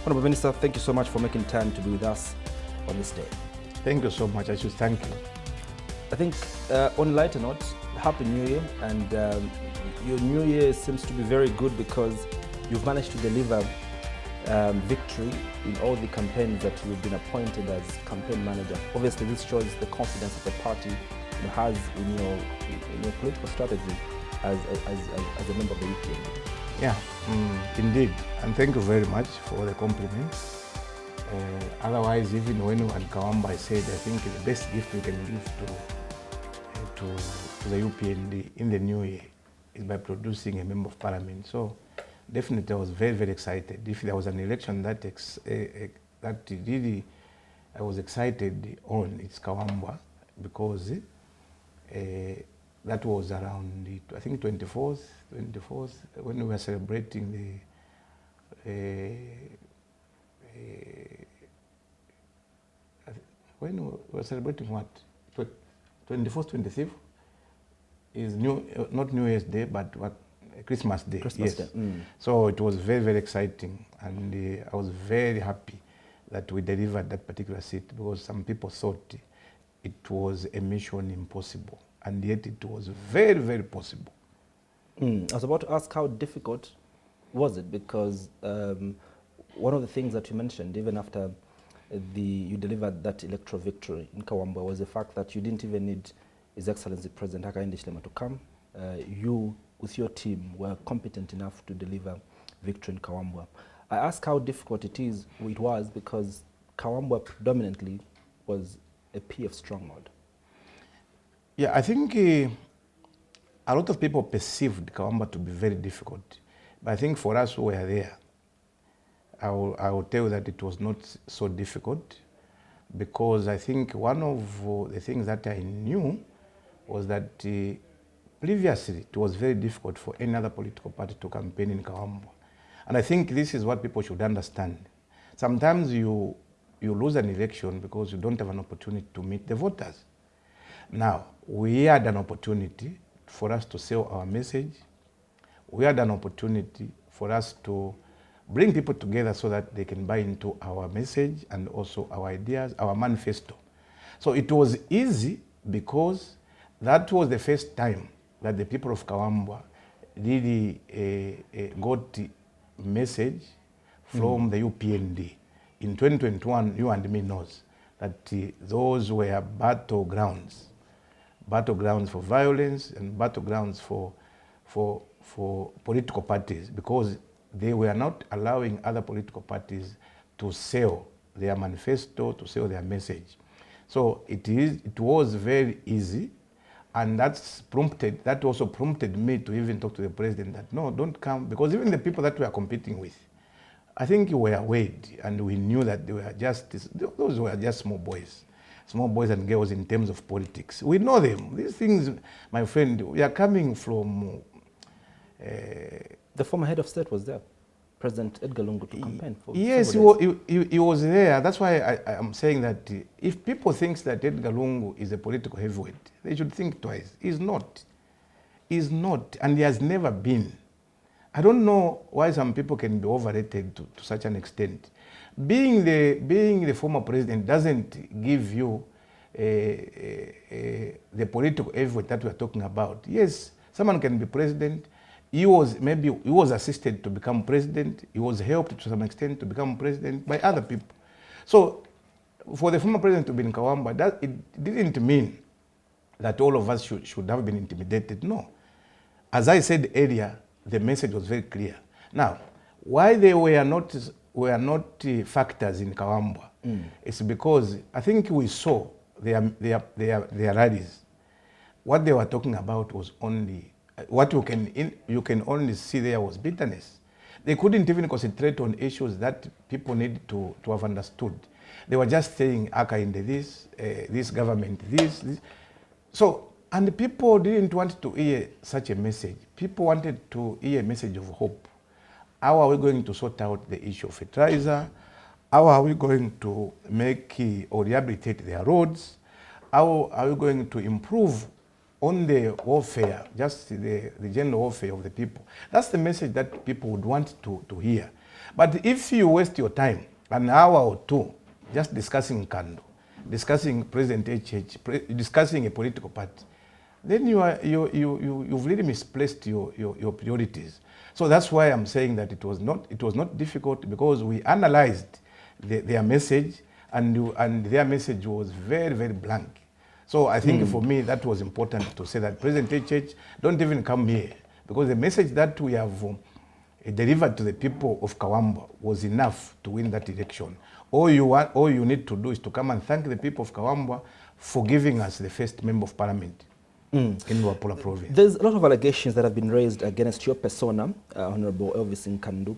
Honourable Minister, thank you so much for making time to be with us on this day. Thank you so much. I should thank you. I think on a lighter note, Happy New Year, and your New Year seems to be very good because you've managed to deliver victory in all the campaigns that you've been appointed as campaign manager. Obviously, this shows the confidence that the party has in your political strategy as a member of the Upnd. Yeah, indeed. And thank you very much for the compliments. Otherwise, even when Kawamba said, I think the best gift we can give to the UPND in the new year is by producing a member of parliament. So definitely I was very, very excited. If there was an election that really I was excited on, it's Kawamba, because that was around the, I think 24th, when we were celebrating when we were celebrating what? 24th, 25th is not New Year's Day, but what? Christmas Day. Christmas yes. Day. Mm. So it was very, very exciting, and I was very happy that we delivered that particular seat, because some people thought it was a mission impossible, and yet it was very, very possible. I was about to ask, how difficult was it? Because one of the things that you mentioned, even after you delivered that electoral victory in Kawamba, was the fact that you didn't even need His Excellency President Hakainde Hichilema to come. You, with your team, were competent enough to deliver victory in Kawamba. I ask how difficult it was because Kawamba predominantly was a PF stronghold. Yeah, I think a lot of people perceived Kawamba to be very difficult. But I think for us who were there, I will tell you that it was not so difficult, because I think one of the things that I knew was that previously it was very difficult for any other political party to campaign in Kawamba. And I think this is what people should understand. Sometimes you lose an election because you don't have an opportunity to meet the voters. Now, we had an opportunity for us to sell our message. We had an opportunity for us to bring people together so that they can buy into our message and also our ideas, our manifesto. So it was easy because that was the first time that the people of Kawamba really got a message from the UPND. In 2021, you and me knows that those were battlegrounds for violence and battlegrounds for political parties, because they were not allowing other political parties to sell their manifesto, to sell their message. So it was very easy, and that also prompted me to even talk to the president that no, don't come, because even the people that we are competing with, I think we were weighed, and we knew that those were just small boys and girls in terms of politics. We know them. These things, my friend, we are coming from the former head of state was there, President Edgar Lungu, to campaign for. Yes, he was there. That's why I am saying that if people think that Edgar Lungu is a political heavyweight, they should think twice. He's not. He's not, and he has never been. I don't know why some people can be overrated to such an extent. Being the former president doesn't give you the political heavyweight that we are talking about. Yes, someone can be president. He was assisted to become president. He was helped to some extent to become president by other people. So for the former president to be in Kawamba, it didn't mean that all of us should have been intimidated. No. As I said earlier, the message was very clear. Now, why they were not factors in Kawamba, it's because I think we saw their rallies. What they were talking about was only, what you can only see there was bitterness. They couldn't even concentrate on issues that people need to have understood. They were just saying, Hakainde this government, this. So, and the people didn't want to hear such a message. People wanted to hear a message of hope. How are we going to sort out the issue of fertilizer? How are we going to make or rehabilitate their roads? How are we going to improve on the welfare, just the general welfare of the people? That's the message that people would want to hear. But if you waste your time, an hour or two, just discussing Nkandu, discussing President HH, discussing a political party, then you've really misplaced your priorities. So that's why I'm saying that it was not difficult, because we analyzed their message, and their message was very, very blank. So I think for me that was important to say that President HH, don't even come here, because the message that we have delivered to the people of Kawamba was enough to win that election. All you need to do is to come and thank the people of Kawamba for giving us the first member of parliament in Luapula province. There's a lot of allegations that have been raised against your persona, Honorable Elvis Nkandu,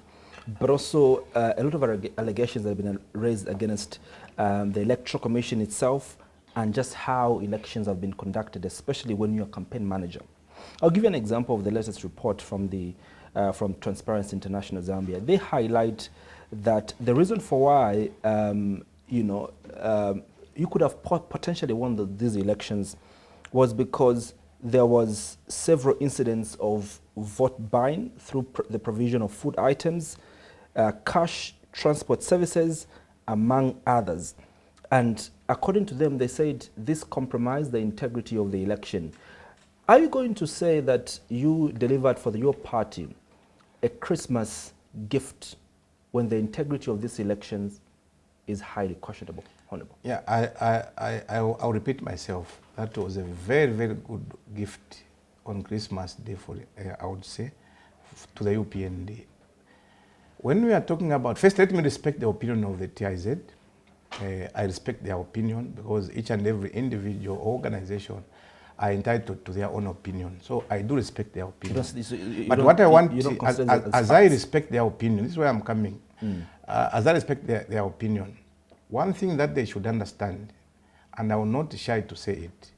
but also a lot of allegations that have been raised against the Electoral Commission itself, and just how elections have been conducted, especially when you're a campaign manager. I'll give you an example of the latest report from from Transparency International Zambia. They highlight that the reason for why you could have potentially won these elections was because there was several incidents of vote buying through the provision of food items, cash, transport services, among others. And according to them, they said this compromised the integrity of the election. Are you going to say that you delivered for your party a Christmas gift when the integrity of these elections is highly questionable, Honorable? Yeah, I'll repeat myself. That was a very, very good gift on Christmas Day, I would say, to the Upnd. When we are talking about, first let me respect the opinion of the TIZ. I respect their opinion, because each and every individual organization are entitled to their own opinion. So I do respect their opinion. But what I want, as I respect their opinion, this is where I'm coming. As I respect their opinion, one thing that they should understand, and I will not shy to say it,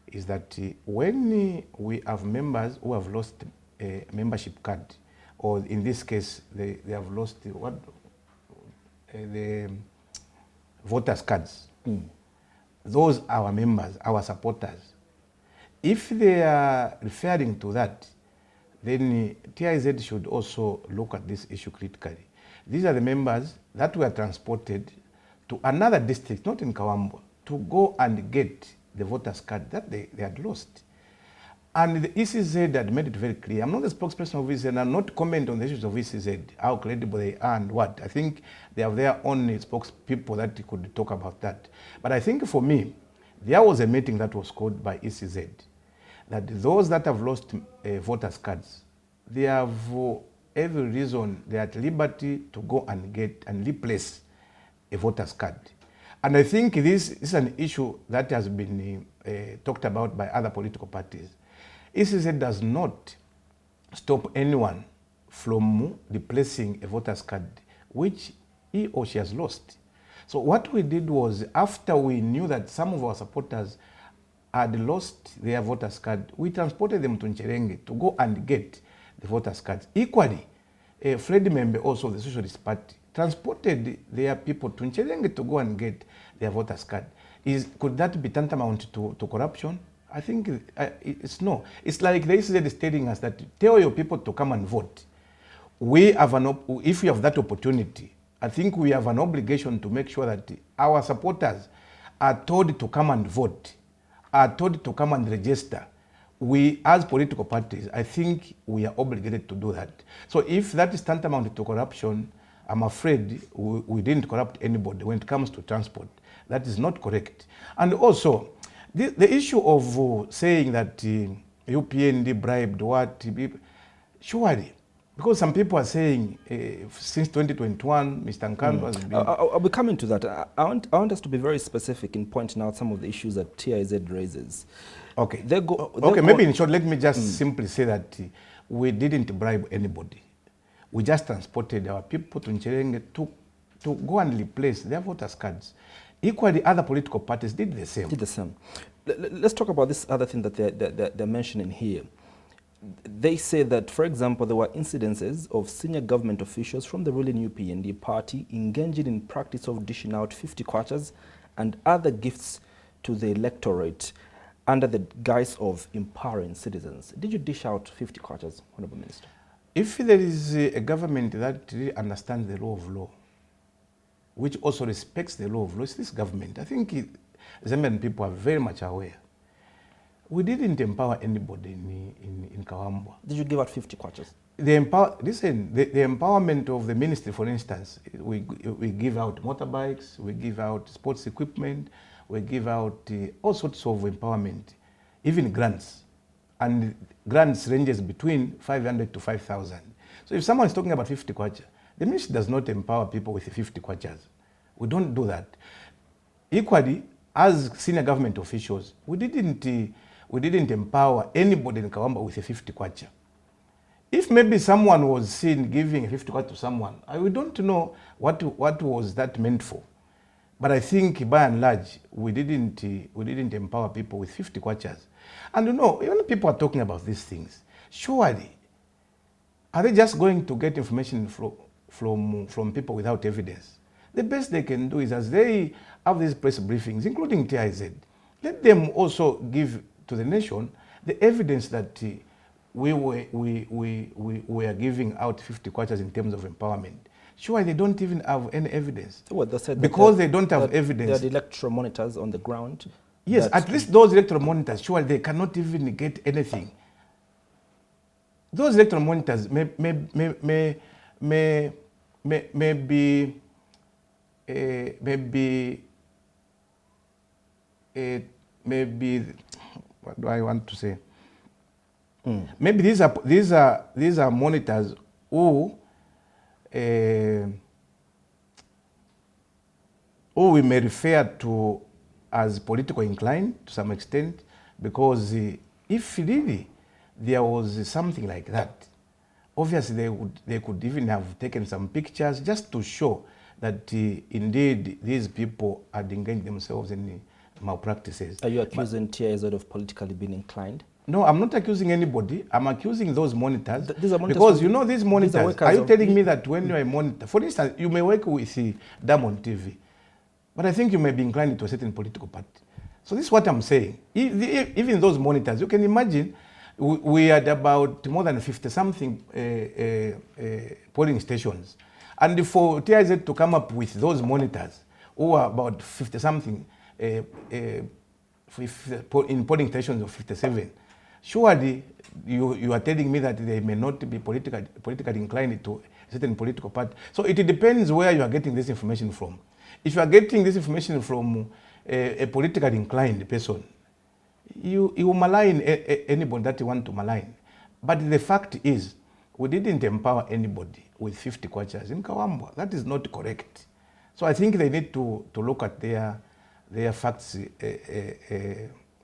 is that when we have members who have lost a membership card, or in this case, they have lost the voters' cards. Those are our members, our supporters. If they are referring to that, then TIZ should also look at this issue critically. These are the members that were transported to another district, not in Kawamba, to go and get the voters' card that they had lost. And the ECZ had made it very clear. I'm not the spokesperson of ECZ, and I'm not comment on the issues of ECZ, how credible they are and what. I think they have their own spokespeople that could talk about that. But I think for me, there was a meeting that was called by ECZ, that those that have lost voters' cards, they have every reason, they are at liberty to go and get and replace a voter's card. And I think this is an issue that has been talked about by other political parties. ECZ does not stop anyone from replacing a voter's card which he or she has lost. So what we did was, after we knew that some of our supporters had lost their voter's card, we transported them to Ncherenge to go and get the voter's cards. Equally, a Fred member also of the Socialist Party transported their people to Ncherenge to go and get their voter's card. Could that be tantamount to corruption? I think it's no. It's like the ECZ is telling us that tell your people to come and vote. We have if we have that opportunity, I think we have an obligation to make sure that our supporters are told to come and vote, are told to come and register. We, as political parties, I think we are obligated to do that. So if that is tantamount to corruption, I'm afraid we didn't corrupt anybody when it comes to transport. That is not correct. And also, the issue of saying that UPND bribed what, surely, because some people are saying since 2021, Mr. Nkandu has been... I'll be coming to that. I want us to be very specific in pointing out some of the issues that TIZ raises. Okay. Maybe in short, let me just simply say that we didn't bribe anybody. We just transported our people to Ncherenge to go and replace their voters' cards. Equally, other political parties did the same. Let's talk about this other thing that they're mentioning here. They say that, for example, there were incidences of senior government officials from the ruling UPND party engaging in practice of dishing out 50 kwatas and other gifts to the electorate under the guise of empowering citizens. Did you dish out 50 kwatas, Honorable Minister? If there is a government that really understands the rule of law, which also respects the law of law, it's this government. I think Zambian people are very much aware. We didn't empower anybody in Kawambwa. Did you give out 50 kwachas? The empowerment of the ministry, for instance, we give out motorbikes, we give out sports equipment, we give out all sorts of empowerment, even grants. And grants ranges between 500 to 5,000. So if someone is talking about 50 kwacha, the ministry does not empower people with 50 kwachas. We don't do that. Equally, as senior government officials, we didn't empower anybody in Kawambwa with a 50 kwacha. If maybe someone was seen giving 50 kwacha to someone, we don't know what was that meant for. But I think by and large, we didn't empower people with 50 kwachas. And you know, even people are talking about these things, surely, are they just going to get information from people without evidence? The best they can do is, as they have these press briefings, including TIZ, let them also give to the nation the evidence that we were giving out 50 kwachas in terms of empowerment. Sure, they don't even have any evidence. Well, they said because they don't have evidence. There are the electoral monitors on the ground. Yes, at least those electoral monitors, sure, they cannot even get anything. Those electoral monitors may be what do I want to say? Maybe these are monitors who we may refer to as political inclined to some extent, because if really there was something like that, obviously they could even have taken some pictures just to show that indeed these people had engaged themselves in malpractices. Are you accusing TIZ of politically being inclined? No, I'm not accusing anybody. I'm accusing those monitors. These are monitors, because you know these monitors, are you telling me that when you're a monitor, for instance, you may work with Diamond TV, but I think you may be inclined to a certain political party. So this is what I'm saying. Even those monitors, you can imagine, we had about more than 50-something polling stations. And for TIZ to come up with those monitors, who are about 50-something in polling stations of 57, surely you are telling me that they may not be politically inclined to a certain political party. So it depends where you are getting this information from. If you are getting this information from a politically inclined person, you malign anybody that you want to malign. But the fact is, we didn't empower anybody with 50 kwachas in Kawambwa. That is not correct. So I think they need to look at their facts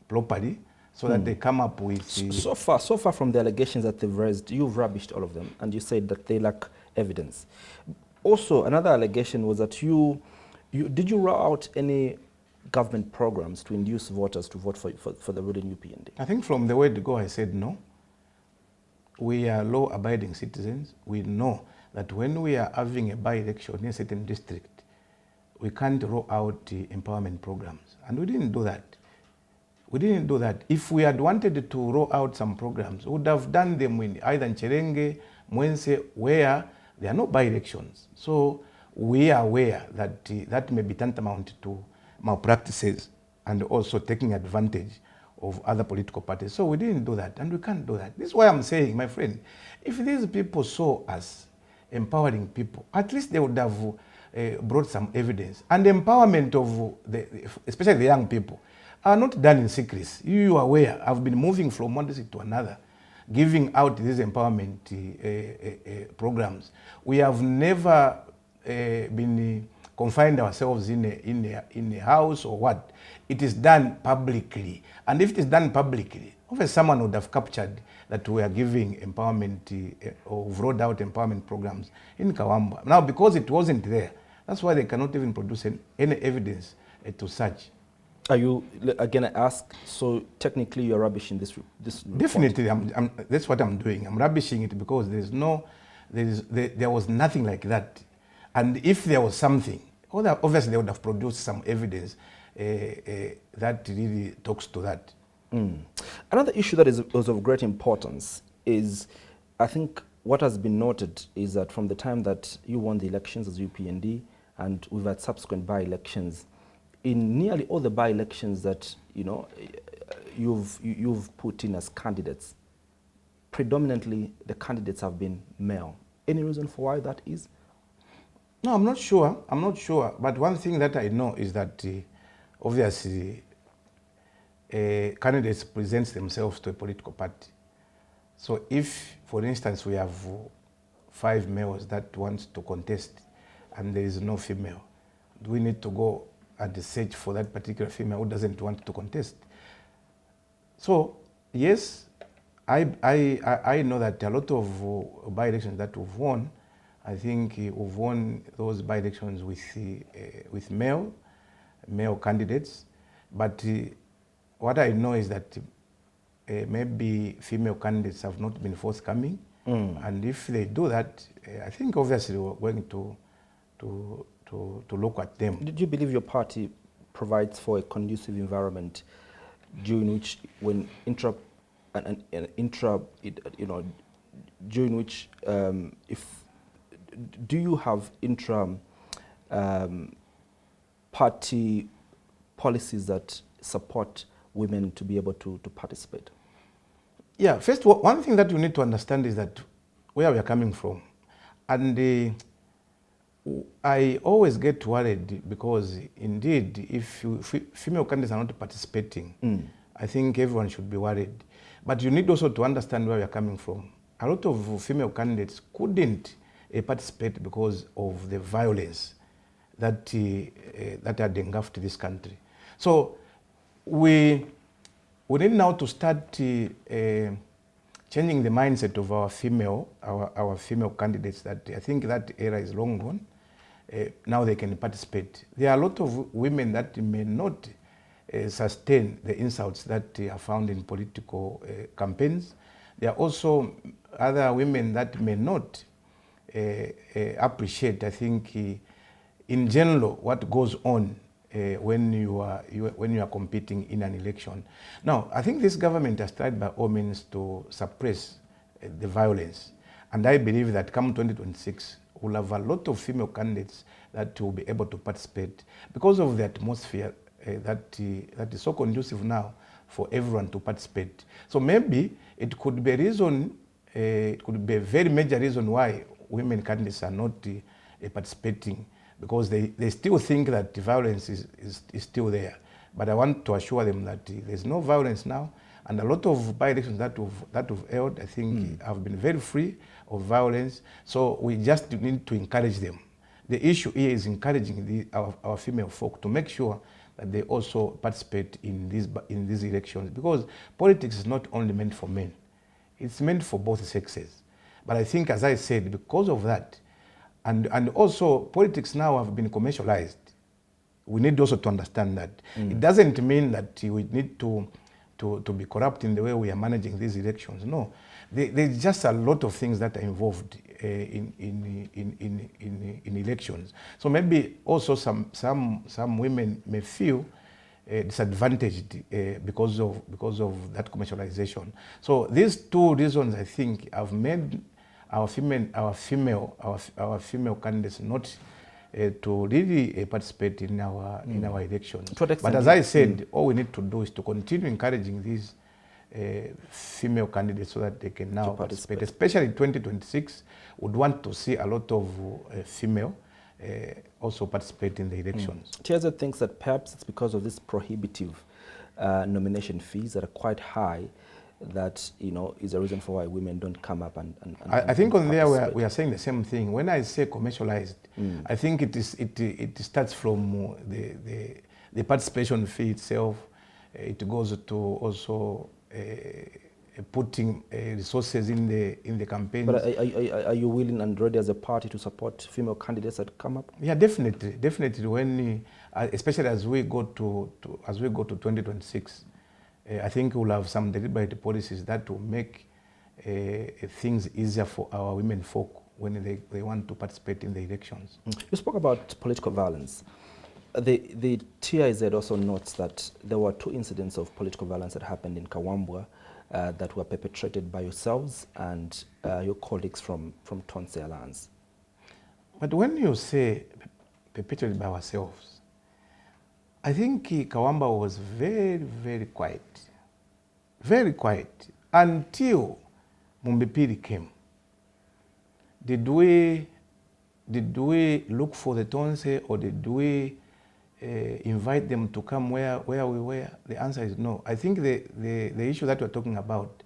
properly, so that they come up with... So far from the allegations that they've raised, you've rubbished all of them, and you said that they lack evidence. Also, another allegation was that did you roll out any government programs to induce voters to vote for the ruling Upnd? I think from the word go, I said no. We are law-abiding citizens. We know that when we are having a by-election in a certain district, we can't roll out empowerment programs. And we didn't do that. We didn't do that. If we had wanted to roll out some programs, we would have done them in either Ncherenge, Mwense, where there are no by-elections. So we are aware that that may be tantamount to malpractices and also taking advantage of other political parties. So we didn't do that, and we can't do that. This is why I'm saying, my friend, if these people saw us empowering people, at least they would have brought some evidence. And the empowerment of, especially the young people, are not done in secrecy. You are aware, I've been moving from one district to another, giving out these empowerment programs. We have never been confined ourselves in a house or what. It is done publicly. And if it is done publicly, obviously someone would have captured that we are giving empowerment or rolled out empowerment programs in Kawambwa. Now, because it wasn't there, that's why they cannot even produce any evidence to such. Are you, again, I ask, so technically you're rubbishing this report? Definitely, that's what I'm doing. I'm rubbishing it because there was nothing like that. And if there was something, obviously they would have produced some evidence that really talks to that. Another issue that was of great importance is, I think what has been noted is that from the time that you won the elections as Upnd, and we've had subsequent by-elections, in nearly all the by-elections that you've put in as candidates, predominantly the candidates have been male. Any reason for why that is? No, I'm not sure. I'm not sure. But one thing that I know is that obviously candidates present themselves to a political party. So if, for instance, we have 5 males that want to contest and there is no female, do we need to go and search for that particular female who doesn't want to contest? So yes, I know that a lot of by-elections that we've won, I think we've won those by-elections with male candidates. But what I know is that maybe female candidates have not been forthcoming. And if they do that, I think obviously we're going to look at them. Did you believe your party provides for a conducive environment during which, when during which, do you have party policies that support women to be able to participate? Yeah, first, one thing that you need to understand is that where we are coming from. And I always get worried because indeed, if female candidates are not participating, I think everyone should be worried. But you need also to understand where we are coming from. A lot of female candidates couldn't participate because of the violence that had engulfed this country. So we need now to start changing the mindset of our female candidates. That I think that era is long gone. Now they can participate. There are a lot of women that may not sustain the insults that are found in political campaigns. There are also other women that may not appreciate, I think, in general, what goes on when you are competing in an election. Now, I think this government has tried by all means to suppress the violence. And I believe that come 2026, we'll have a lot of female candidates that will be able to participate because of the atmosphere that is so conducive now for everyone to participate. So maybe it could be a reason, it could be a very major reason why women candidates are not participating, because they still think that the violence is still there. But I want to assure them that there's no violence now, and a lot of by-elections that we've held, I think, have been very free of violence. So we just need to encourage them. The issue here is encouraging our female folk to make sure that they also participate in these elections, because politics is not only meant for men, it's meant for both sexes. But I think, as I said, because of that, and also politics now have been commercialized, we need also to understand that. It doesn't mean that we need to be corrupt in the way we are managing these elections. No, there's just a lot of things that are involved in elections. So maybe also some women may feel disadvantaged because of that commercialization. So these two reasons, I think, have made our female candidates not to really participate in our elections. But as I said, all we need to do is to continue encouraging these female candidates so that they can now participate. Especially in 2026, would want to see a lot of female also participate in the elections. Tiaza thinks that perhaps it's because of this prohibitive nomination fees that are quite high that is a reason for why women don't come up and I think on there we are saying the same thing. When I say commercialized, I think it starts from the participation fee itself. It goes to also putting resources in the campaigns. But are you willing and ready as a party to support female candidates that come up? Yeah, definitely. When especially as we go to 2026. I think we'll have some deliberate policies that will make things easier for our women folk when they want to participate in the elections. You spoke about political violence. The TIZ also notes that there were 2 incidents of political violence that happened in Kawambwa that were perpetrated by yourselves and your colleagues from Tonse Alliance. But when you say perpetrated by ourselves, I think Kawamba was very, very quiet until Mumbipiri came. Did we look for the Tonse, or did we invite them to come where we were? The answer is no. I think the issue that we're talking about,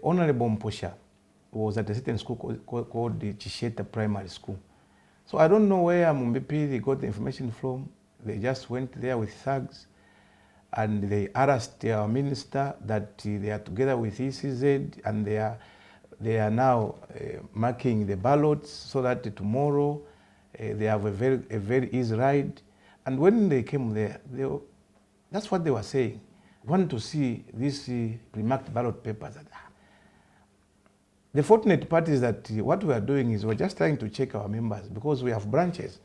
Honorable Mposha was at a certain school called the Chisheta Primary School. So I don't know where Mumbipiri got the information from. They just went there with thugs and they harassed our minister that they are together with ECZ, and they are now marking the ballots so that tomorrow they have a very easy ride. And when they came there, that's what they were saying. Want to see these pre-marked ballot papers. The fortunate part is that what we are doing is we're just trying to check our members, because we have branches.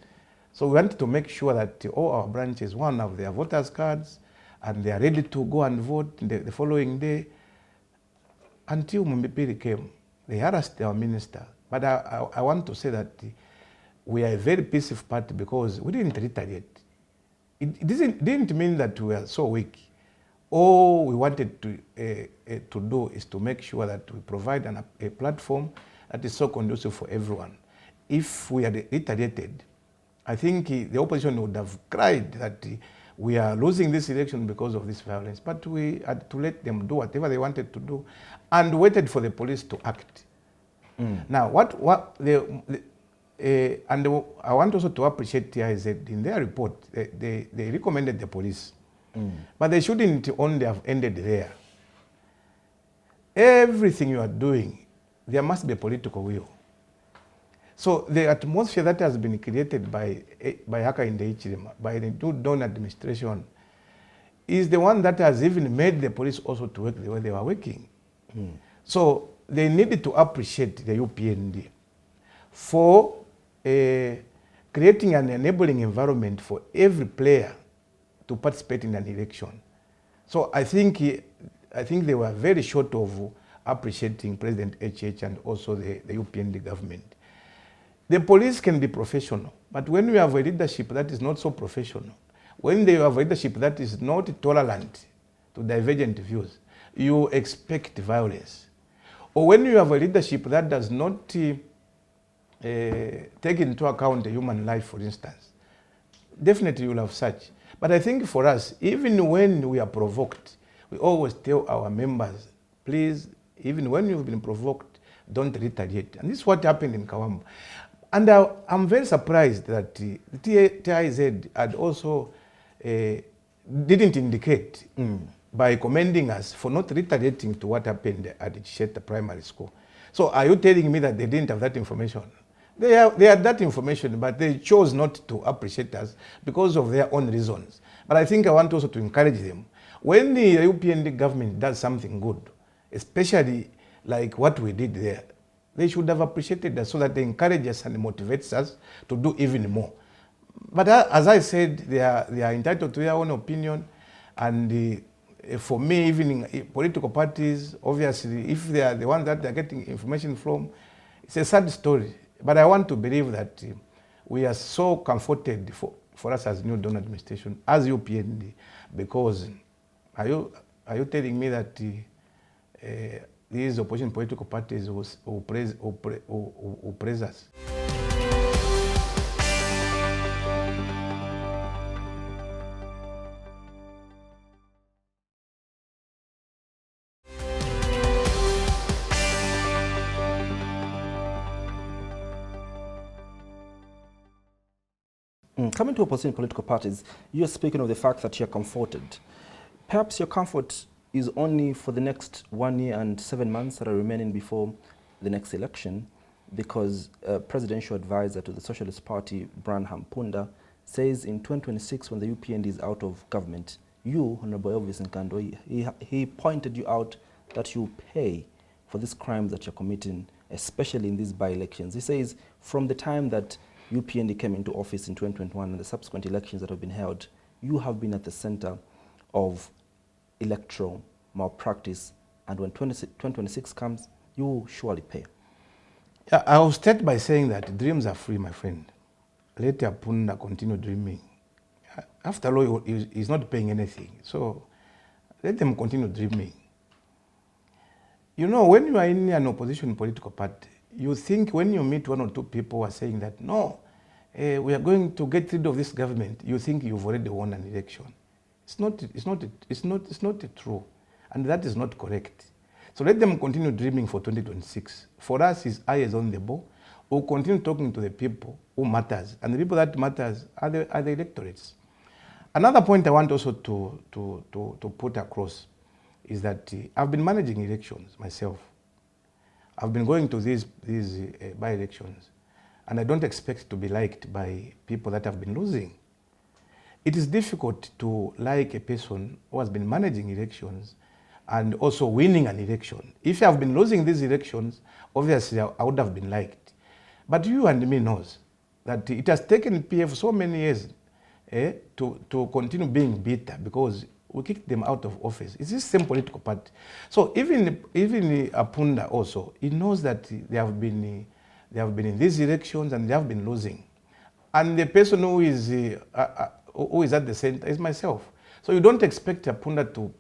So we wanted to make sure that all our branches, one, have their voters' cards and they are ready to go and vote the following day. Until Mumbipiri came, they harassed our minister. But I want to say that we are a very peaceful party because we didn't retaliate. It didn't mean that we are so weak. All we wanted to do is to make sure that we provide a platform that is so conducive for everyone. If we had retaliated, I think the opposition would have cried that we are losing this election because of this violence. But we had to let them do whatever they wanted to do and waited for the police to act. Now, and I want also to appreciate TIZ. In their report, they recommended the police. But they shouldn't only have ended there. Everything you are doing, there must be a political will. So the atmosphere that has been created by Upnd Ichilema, by the new Dawn administration, is the one that has even made the police also to work the way they were working. So they needed to appreciate the Upnd for creating an enabling environment for every player to participate in an election. So I think they were very short of appreciating President HH and also the Upnd government. The police can be professional, but when we have a leadership that is not so professional, when they have a leadership that is not tolerant to divergent views, you expect violence. Or when you have a leadership that does not take into account the human life, for instance, definitely you will have such. But I think for us, even when we are provoked, we always tell our members, please, even when you've been provoked, don't retaliate. And this is what happened in Kawamba. And I'm very surprised that the TIZ had also didn't indicate by commending us for not retaliating to what happened at the Chisheta Primary School. So are you telling me that they didn't have that information? They had that information, but they chose not to appreciate us because of their own reasons. But I think I want also to encourage them. When the Upnd government does something good, especially like what we did there, they should have appreciated us so that they encourage us and motivates us to do even more. But as I said, they are entitled to their own opinion. And for me, even in political parties, obviously, if they are the ones that they're getting information from, it's a sad story. But I want to believe that we are so comforted for us as New Dawn administration, as Upnd, because are you telling me that these opposition political parties will praise us? Coming to opposition political parties, you're speaking of the fact that you're comforted. Perhaps your comfort is only for the next 1 year and 7 months that are remaining before the next election, because presidential advisor to the Socialist Party, Branham Punda, says in 2026, when the Upnd is out of government, you, Honorable Elvis Nkandu, he pointed you out that you pay for these crimes that you're committing, especially in these by-elections. He says from the time that Upnd came into office in 2021 and the subsequent elections that have been held, you have been at the center of electoral malpractice and when 2026 comes, you will surely pay. Yeah, I will start by saying that dreams are free, my friend. Let Upnd continue dreaming. After all, he's not paying anything. So let them continue dreaming. You know, when you are in an opposition political party, you think when you meet one or two people who are saying that, no, we are going to get rid of this government, you think you've already won an election. It's not true. And that is not correct. So let them continue dreaming for 2026. For us, his eye is on the ball. We'll continue talking to the people who matters. And the people that matters are the electorates. Another point I want also to put across is that I've been managing elections myself. I've been going to these by-elections, and I don't expect to be liked by people that have been losing. It is difficult to like a person who has been managing elections and also winning an election. If you have been losing these elections, obviously I would have been liked. But you and me knows that it has taken PF so many years to continue being bitter because we kicked them out of office. It's this same political party. So even Upnd also, he knows that they have been in these elections and they have been losing. And the person who is at the center is myself. So you don't expect Upnd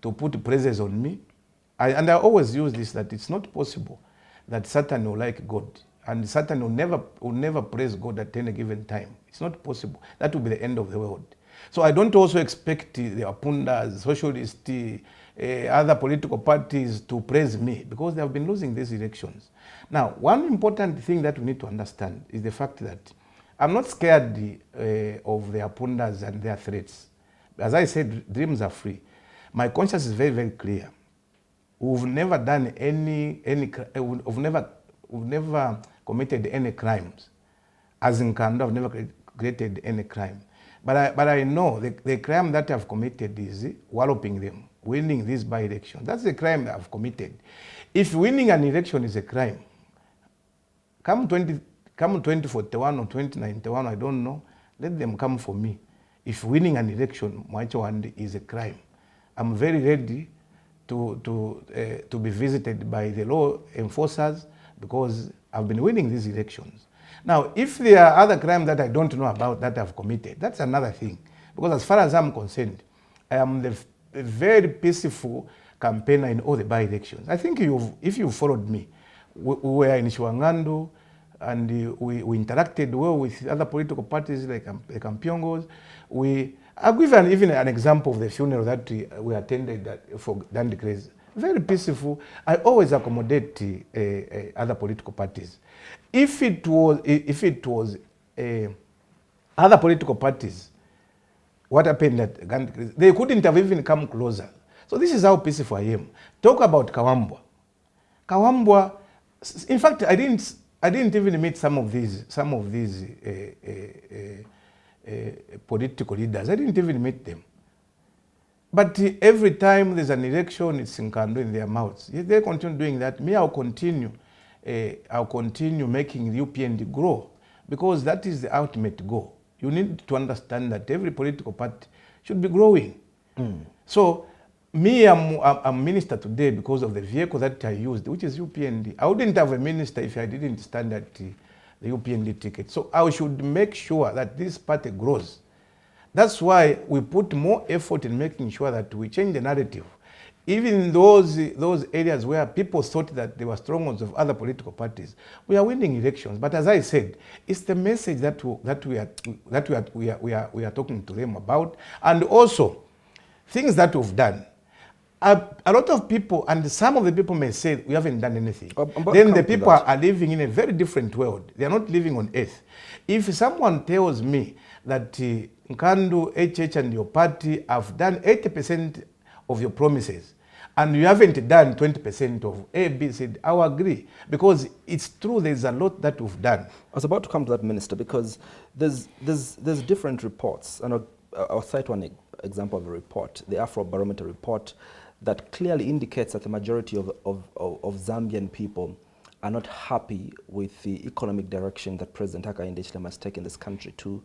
to put praises on me. And I always use this, that it's not possible that Satan will like God. And Satan will never praise God at any given time. It's not possible. That will be the end of the world. So I don't also expect the Upndas, socialists, other political parties to praise me because they have been losing these elections. Now, one important thing that we need to understand is the fact that I'm not scared of the Upndas and their threats. As I said, dreams are free. My conscience is very, very clear. We've never done we've never committed any crimes. As Nkandu, I've never created any crime. But I know the crime that I've committed is walloping them, winning these by-elections. That's the crime that I've committed. If winning an election is a crime, come 2041 or 2091, I don't know, let them come for me. If winning an election, is a crime, I'm very ready to be visited by the law enforcers because I've been winning these elections. Now, if there are other crimes that I don't know about that I've committed, that's another thing. Because as far as I'm concerned, I am a very peaceful campaigner in all the by-elections. I think if you followed me, we were in Nkandu, and we interacted well with other political parties like Pyongos. I'll give even an example of the funeral that we attended for Dandikres. Very peaceful. I always accommodate other political parties. If it was other political parties, what happened at Dandikres, they couldn't have even come closer. So this is how peaceful I am. Talk about Kawambwa. Kawambwa, in fact, I didn't even meet some of these political leaders. I didn't even meet them. But every time there's an election, it's Nkandu in their mouths. If they continue doing that, me, I'll continue making the Upnd grow because that is the ultimate goal. You need to understand that every political party should be growing. So me, I'm minister today because of the vehicle that I used, which is Upnd. I wouldn't have a minister if I didn't stand at the Upnd ticket. So I should make sure that this party grows. That's why we put more effort in making sure that we change the narrative. Even those areas where people thought that they were strongholds of other political parties, we are winning elections. But as I said, it's the message that we are talking to them about, and also things that we've done. A lot of people, and some of the people may say we haven't done anything. Then the people are living in a very different world. They are not living on earth. If someone tells me that Nkandu, HH and your party have done 80% of your promises and you haven't done 20% of A, B, C, I will agree. Because it's true, there's a lot that we've done. I was about to come to that, Minister, because there's different reports. And I'll cite one example of a report, the Afrobarometer report, that clearly indicates that the majority of Zambian people are not happy with the economic direction that President Hakainde Hichilema has taken this country to.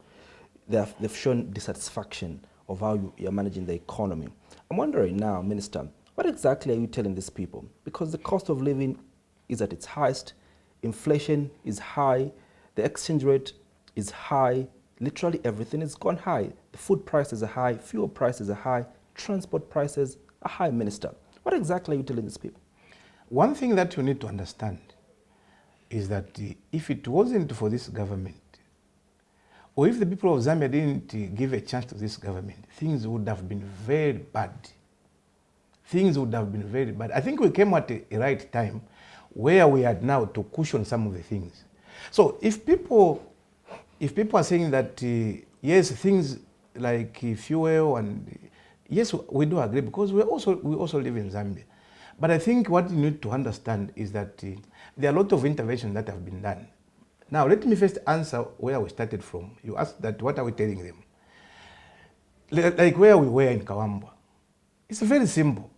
They've shown dissatisfaction of how you're managing the economy. I'm wondering now, Minister, What exactly are you telling these people? Because the cost of living is at its highest, inflation is high, the exchange rate is high, literally everything is gone high. The food prices are high, fuel prices are high, transport prices are high, Minister. What exactly are you telling these people? One thing that you need to understand is that if it wasn't for this government, or if the people of Zambia didn't give a chance to this government, things would have been very bad. Things would have been very bad. I think we came at a right time where we are now to cushion some of the things. So if people are saying that, yes, things like fuel and, yes, we do agree because we also live in Zambia. But I think what you need to understand is that there are a lot of interventions that have been done. Now, let me first answer where we started from. You asked that, what are we telling them? Like where we were in Kawambwa. It's very simple.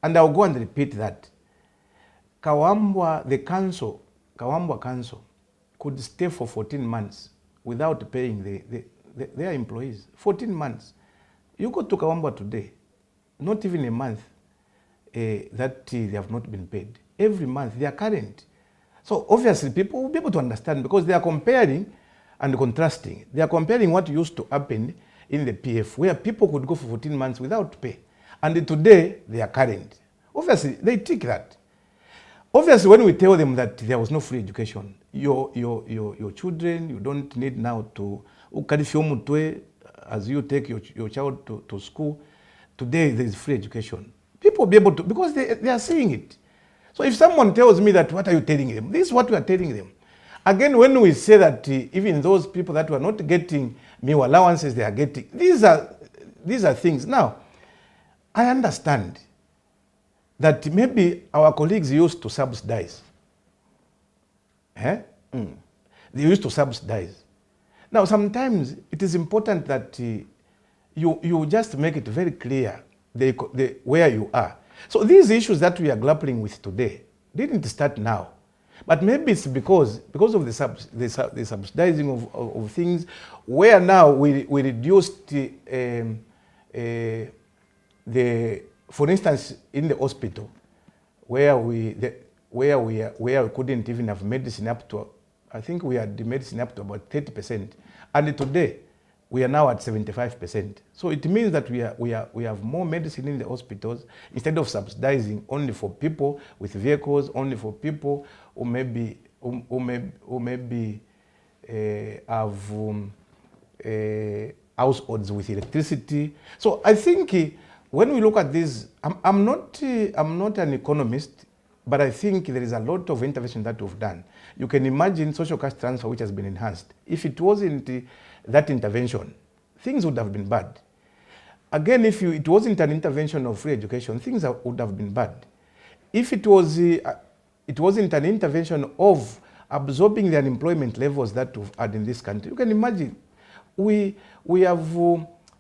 And I'll go and repeat that. Kawambwa Council could stay for 14 months without paying their employees. 14 months. You go to Kawambwa today, not even a month that they have not been paid. Every month they are current. So obviously people will be able to understand because they are comparing and contrasting. They are comparing what used to happen in the PF where people could go for 14 months without pay. And today they are current. Obviously they take that. Obviously when we tell them that there was no free education, your children, you don't need now to as you take your child to school. Today there is free education. People will be able to, because they are seeing it. So if someone tells me that, what are you telling them? This is what we are telling them. Again, when we say that even those people that were not getting meal allowances, they are getting, these are things. Now, I understand that maybe our colleagues used to subsidize. They used to subsidize. Now, sometimes it is important that you just make it very clear where you are. So these issues that we are grappling with today didn't start now. But maybe it's because of the subsidizing of things, where now we reduced for instance, in the hospital, where we couldn't even have medicine up to, I think we had the medicine up to about 30%, and today we are now at 75%. So it means that we have more medicine in the hospitals instead of subsidizing only for people with vehicles, only for people who maybe have households with electricity. So I think when we look at this, I'm not an economist, but I think there is a lot of intervention that we've done. You can imagine social cash transfer, which has been enhanced. If it wasn't that intervention, things would have been bad. Again, if it wasn't an intervention of free education, things would have been bad. If it wasn't an intervention of absorbing the unemployment levels that we've had in this country, you can imagine we have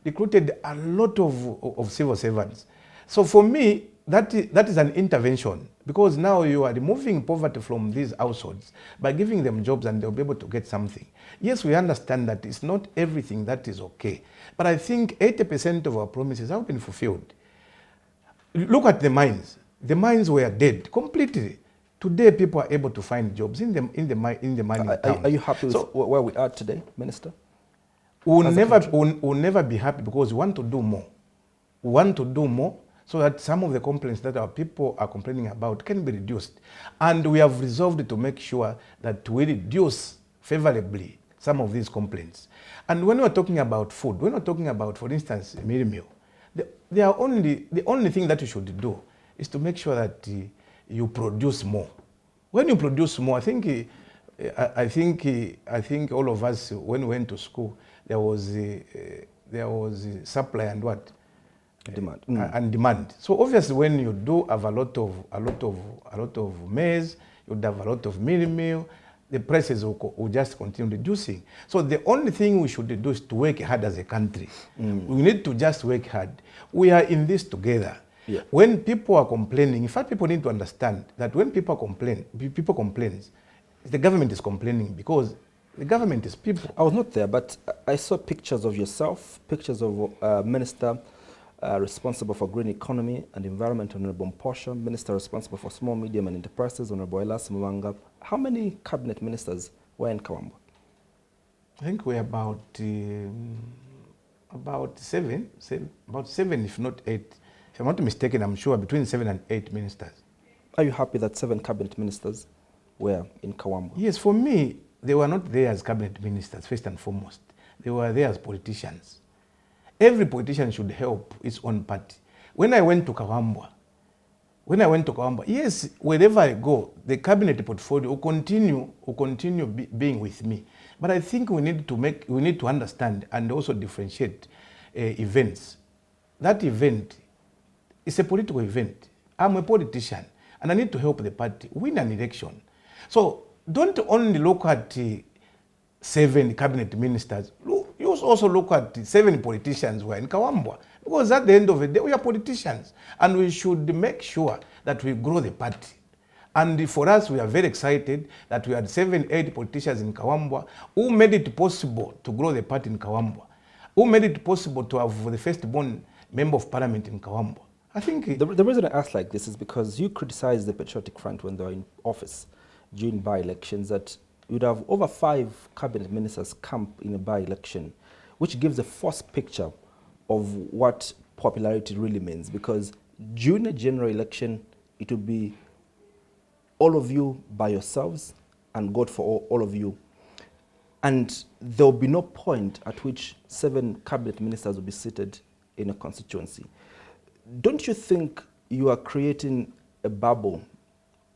recruited a lot of civil servants. So for me, that is an intervention, because now you are removing poverty from these households by giving them jobs and they'll be able to get something. Yes, we understand that it's not everything that is okay, but I think 80% of our promises have been fulfilled. Look at the mines. The mines were dead completely. Today, people are able to find jobs in the mining towns. Are you happy with where we are today, Minister? We'll never be happy, because we want to do more. We want to do more so that some of the complaints that our people are complaining about can be reduced. And we have resolved to make sure that we reduce favorably some of these complaints. And when we're talking about food, we're not talking about, for instance, meal. The only thing that you should do is to make sure that you produce more. When you produce more, I think all of us, when we went to school, there was supply and what? Demand. And demand. So obviously, when you do have a lot of maize, you have a lot of meal, the prices will just continue reducing. So the only thing we should do is to work hard as a country. We need to just work hard. We are in this together. Yeah. When people are complaining, in fact, people need to understand that when people complain, the government is complaining, because the government is people. I was not there, but I saw pictures of yourself, pictures of Minister responsible for green economy and environment, Honorable Mposha, Minister responsible for small, medium and enterprises, Honorable Elas Mwanga. How many cabinet ministers were in Kawambwa? I think we're about seven, if not 8. If I'm not mistaken, I'm sure between 7 and 8 ministers. Are you happy that 7 cabinet ministers were in Kawambwa? Yes, for me, they were not there as cabinet ministers, first and foremost. They were there as politicians. Every politician should help its own party. When I went to Kawambwa, yes, wherever I go, the cabinet portfolio will continue being with me. But I think we need to understand and also differentiate events. That event is a political event. I'm a politician and I need to help the party win an election. So don't only look at 7 cabinet ministers. You also look at 7 politicians who are in Kawambwa. Because at the end of the day, we are politicians and we should make sure that we grow the party. And for us, we are very excited that we had 7, 8 politicians in Kawambwa who made it possible to grow the party in Kawambwa, who made it possible to have the first-born member of parliament in Kawambwa. I think the reason I ask like this is because you criticized the Patriotic Front when they were in office during by-elections that you'd have over 5 cabinet ministers camp in a by-election, which gives a false picture of what popularity really means. Because during a general election, it will be all of you by yourselves and God for all of you. And there will be no point at which 7 cabinet ministers will be seated in a constituency. Don't you think you are creating a bubble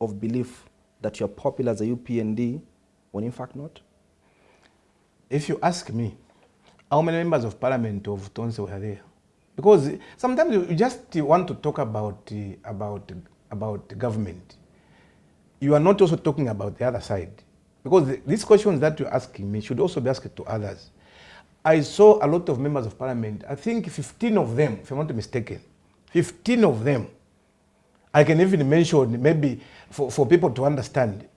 of belief that you're popular as a UPND when in fact not? If you ask me, how many members of parliament of Tonse were there? Because sometimes you just want to talk about government. You are not also talking about the other side. Because these questions that you're asking me should also be asked to others. I saw a lot of members of parliament, I think 15 of them, if I'm not mistaken, 15 of them. I can even mention, maybe for people to understand,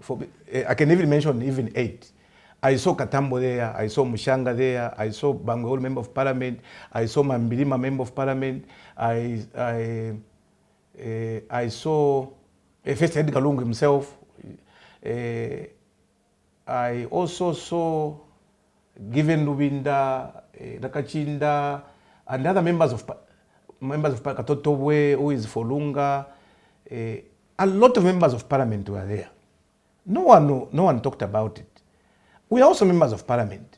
I can even mention even 8. I saw Katambo there, I saw Mushanga there, I saw Bangor member of parliament, I saw Mambilima member of parliament, I saw First Edgar Lungu himself. I also saw Given Lubinda, Nakachinda, and other members of Katotobwe, who is for Lunga. A lot of members of parliament were there. No one talked about it. We are also members of parliament.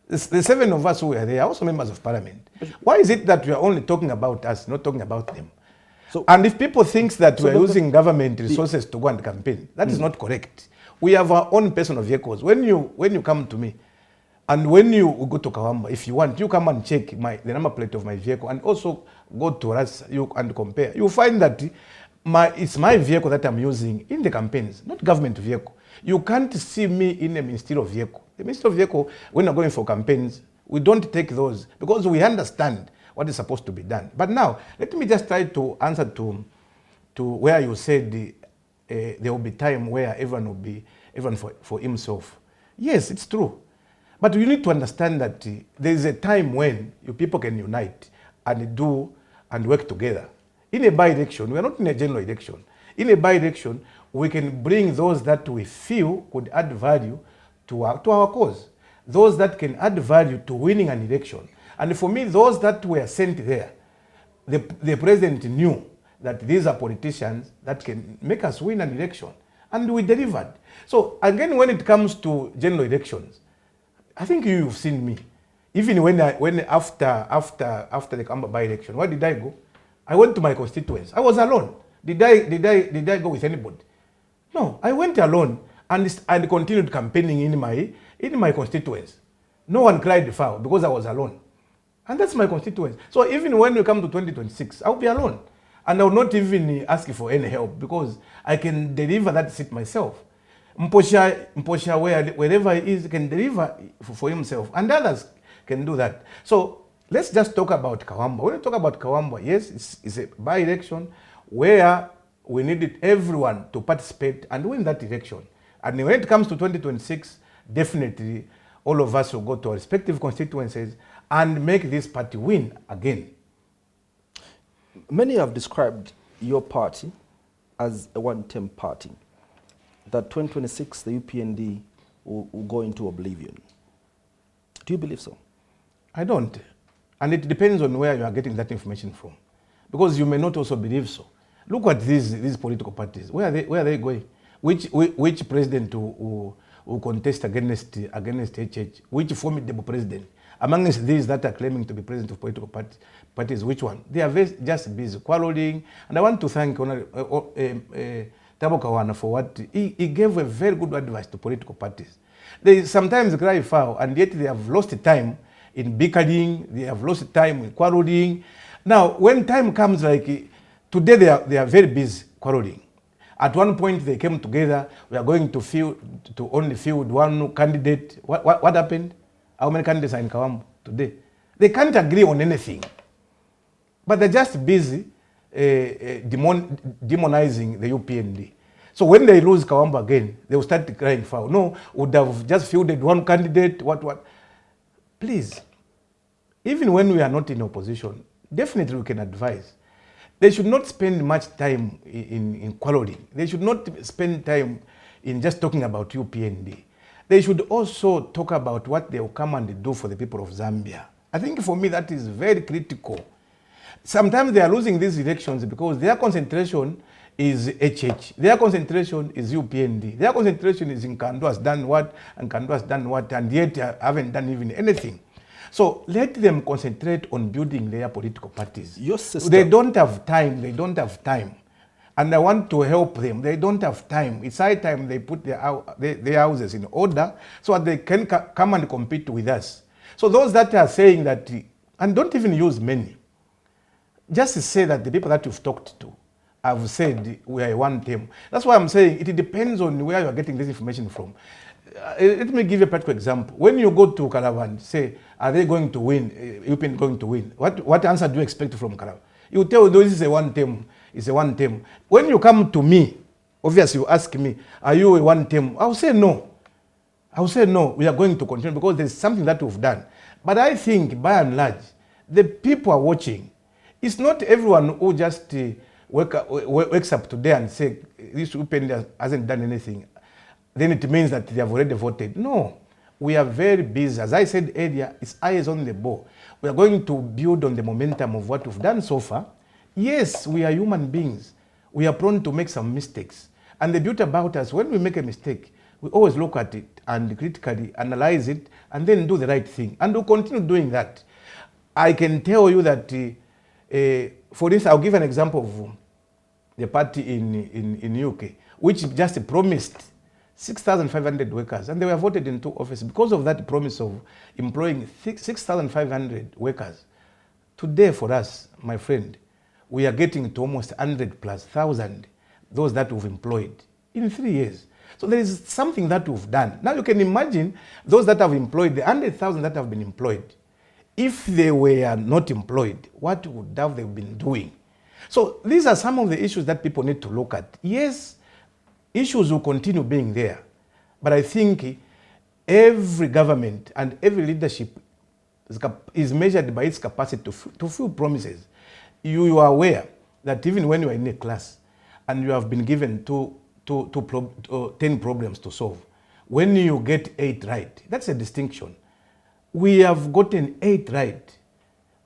The 7 of us who were there are also members of parliament. Why is it that we are only talking about us, not talking about them? So, and if people think that we are using government resources to go and campaign, that is not correct. We have our own personal vehicles. When you come to me, and when you go to Kawambwa, if you want, you come and check the number plate of my vehicle and also go to us and compare. You find that it's my vehicle that I'm using in the campaigns, not government vehicle. You can't see me in a ministerial vehicle. The ministerial vehicle, when we're going for campaigns, we don't take those because we understand what is supposed to be done. But now, let me just try to answer to where you said there will be time where everyone for himself. Yes, it's true. But you need to understand that there is a time when you people can unite and do and work together. In a by-election, we are not in a general election. In a by-election, we can bring those that we feel could add value to our cause. Those that can add value to winning an election. And for me, those that were sent there, the president knew that these are politicians that can make us win an election. And we delivered. So again, when it comes to general elections, I think you've seen me. Even after the Kamba by-election, where did I go? I went to my constituents. I was alone. Did I go with anybody? No, I went alone and continued campaigning in my constituents. No one cried foul because I was alone. And that's my constituents. So even when we come to 2026, I'll be alone. And I will not even ask for any help because I can deliver that seat myself. Mposha, wherever he is, can deliver for himself. And others can do that. So let's just talk about Kawambwa. When we talk about Kawambwa, yes, it's a by-election where we needed everyone to participate and win that election. And when it comes to 2026, definitely all of us will go to our respective constituencies and make this party win again. Many have described your party as a one-term party, that 2026 the UPND will go into oblivion. Do you believe so? I don't. And it depends on where you are getting that information from. Because you may not also believe so. Look at these political parties. Where are they going? Which president will contest against HH? Which formidable president? Amongst these that are claiming to be president of political parties, which one? They are just busy quarreling. And I want to thank Thabo Kawana for what he gave a very good advice to political parties. They sometimes cry foul, and yet they have lost time in bickering, they have lost time in quarreling. Now, when time comes, like today, they are very busy quarreling. At one point, they came together. We are going to only field one candidate. What happened? How many candidates are in Kawambu today? They can't agree on anything. But they're just busy demonizing the UPND. So when they lose Kawambu again, they will start crying foul. No, would have just fielded one candidate, what? Please, even when we are not in opposition, definitely we can advise. They should not spend much time in quarreling. They should not spend time in just talking about UPND. They should also talk about what they will come and do for the people of Zambia. I think for me that is very critical. Sometimes they are losing these elections because their concentration is HH. Their concentration is UPND. Their concentration is Nkandu has done what, and Nkandu has done what, and yet haven't done even anything. So let them concentrate on building their political parties. Your sister. They don't have time. They don't have time. And I want to help them. They don't have time. It's high time they put their houses in order so that they can come and compete with us. So those that are saying that, and don't even use many, just say that the people that you've talked to have said we are one team. That's why I'm saying it depends on where you're getting this information from. Let me give you a practical example. When you go to Caravan, say, are they going to win? UPN going to win? What answer do you expect from Caravan? You tell this is a one team. It's a one team. When you come to me, obviously you ask me, are you a one team? I'll say no. I'll say no. We are going to continue because there's something that we've done. But I think by and large, the people are watching. It's not everyone who just wakes up today and say this UPN hasn't done anything. Then it means that they have already voted. No, we are very busy. As I said earlier, it's eyes on the ball. We are going to build on the momentum of what we've done so far. Yes, we are human beings. We are prone to make some mistakes. And the beauty about us, when we make a mistake, we always look at it and critically analyze it and then do the right thing. And we'll continue doing that. I can tell you that, for this, I'll give an example of the party in UK, which just promised 6,500 workers, and they were voted into office because of that promise of employing 6,500 workers. Today, for us, my friend, we are getting to almost 100,000+, those that we've employed in 3 years. So there is something that we've done. Now you can imagine those that have employed, the 100,000 that have been employed, if they were not employed, what would have they been doing? So these are some of the issues that people need to look at. Yes, issues will continue being there. But I think every government and every leadership is measured by its capacity to fulfill promises. You are aware that even when you are in a class and you have been given 10 problems to solve, when you get 8 right, that's a distinction. We have gotten 8 right.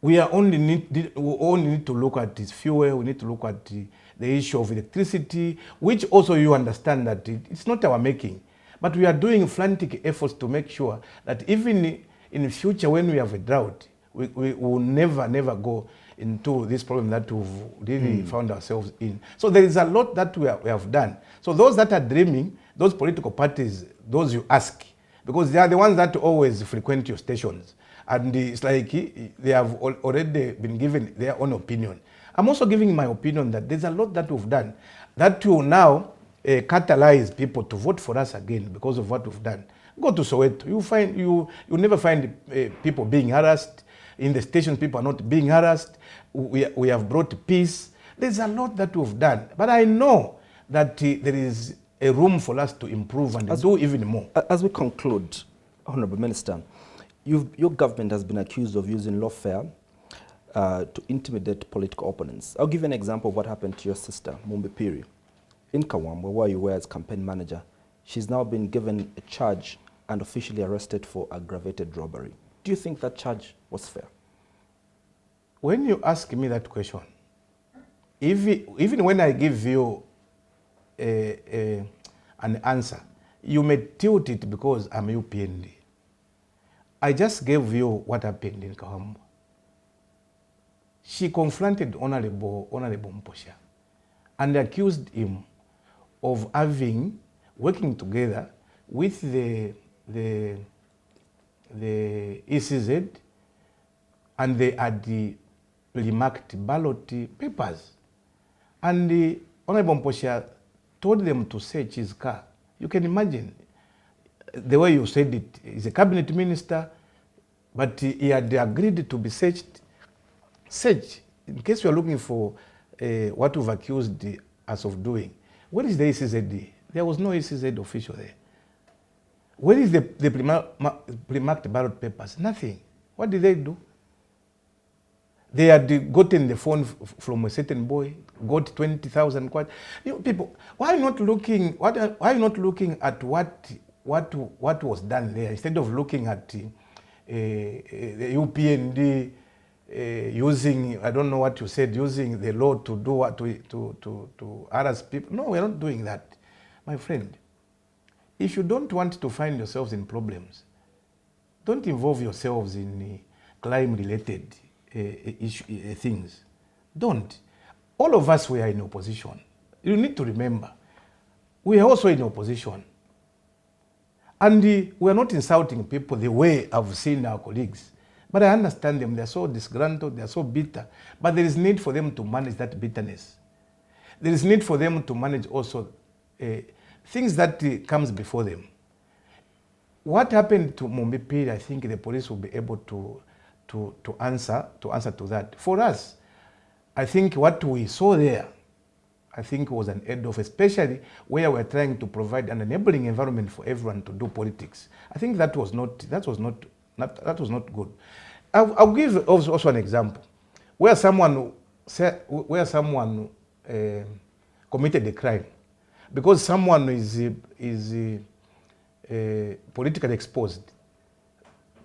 We only need to look at this fuel, we need to look at the issue of electricity, which also you understand that it's not our making. But we are doing frantic efforts to make sure that even in the future when we have a drought, we will never go into this problem that we've really found ourselves in. So there is a lot that we have done. So those that are dreaming, those political parties, those you ask, because they are the ones that always frequent your stations. And it's like they have already been given their own opinion. I'm also giving my opinion that there's a lot that we've done that will now catalyze people to vote for us again because of what we've done. Go to Soweto. You never find people being harassed. In the stations, people are not being harassed. We have brought peace. There's a lot that we've done. But I know that there is a room for us to improve and do even more. As we conclude, Honorable Minister, your government has been accused of using lawfare to intimidate political opponents. I'll give you an example of what happened to your sister, Mumbi Piri, in Kawambwe, where you were as campaign manager. She's now been given a charge and officially arrested for aggravated robbery. Do you think that charge was fair? When you ask me that question, even when I give you an answer, you may tilt it because I'm Upnd. I just gave you what happened in Kawambwe. She confronted Honorable Mposha and accused him of working together with the ECZ, and they had remarked ballot papers. And the Honorable Mposha told them to search his car. You can imagine the way you said it. He's a cabinet minister, but he had agreed to be searched. Search, in case you are looking for what we've accused us of doing. Where is the ECZ? There was no ECZ official there. Where is the pre-marked ballot papers? Nothing. What did they do? They had gotten the phone from a certain boy, got 20,000 quid. You know, people, why are you not looking? Why are you not looking at what was done there instead of looking at the Upnd using, I don't know what you said, using the law to do what to harass people? No, we're not doing that, my friend. If you don't want to find yourselves in problems, don't involve yourselves in crime-related things. Don't. All of us were in opposition. You need to remember, we are also in opposition. And we are not insulting people the way I've seen our colleagues. But I understand them. They're so disgruntled, they're so bitter. But there is need for them to manage that bitterness. There is need for them to manage also things that comes before them. What happened to Mumbi Piri, I think the police will be able to answer to that. For us, I think what we saw there, I think was an end of, especially where we're trying to provide an enabling environment for everyone to do politics. I think that was not good. I'll give also an example where someone committed a crime because someone is politically exposed.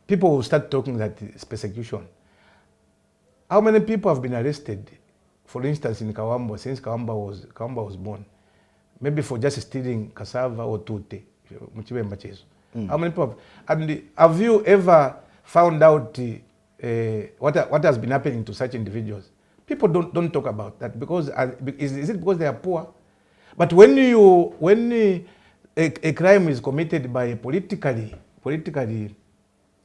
People will start talking that it's persecution. How many people have been arrested, for instance, in Kawambwe, since Kawambwe was born? Maybe for just stealing cassava or tute. How many people have you ever found out what has been happening to such individuals? People don't talk about that because is it because they are poor? But when a crime is committed by a politically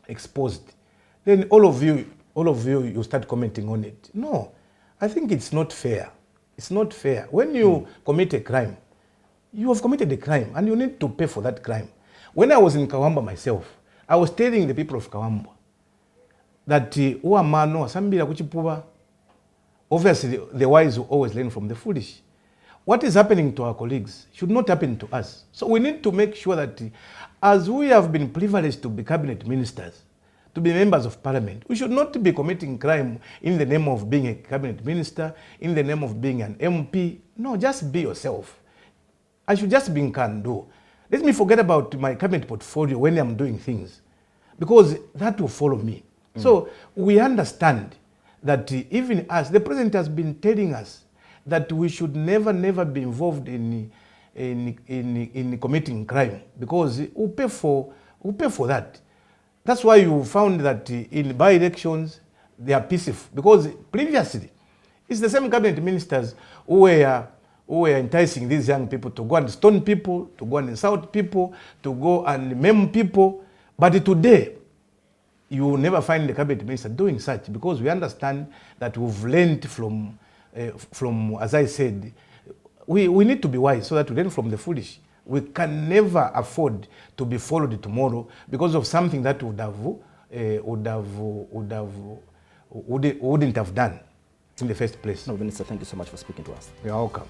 exposed, then all of you start commenting on it. No, I think it's not fair. It's not fair. When you commit a crime, you have committed a crime and you need to pay for that crime. When I was in Kawambwe myself, I was telling the people of Kawambwe that obviously the wise will always learn from the foolish. What is happening to our colleagues should not happen to us. So we need to make sure that as we have been privileged to be cabinet ministers, to be members of parliament, we should not be committing crime in the name of being a cabinet minister, in the name of being an MP. No, just be yourself. I should just be Nkandu. Let me forget about my cabinet portfolio when I'm doing things, because that will follow me. So we understand that even us, the president has been telling us that we should never be involved in committing crime, because we pay for that. That's why you found that in by-elections they are peaceful, because previously it's the same cabinet ministers who were enticing these young people to go and stone people, to go and insult people, to go and maim people. But today, you will never find the cabinet minister doing such, because we understand that we've learned from, as I said, we need to be wise so that we learn from the foolish. We can never afford to be followed tomorrow because of something that wouldn't have done in the first place. No, Minister, thank you so much for speaking to us. You're welcome.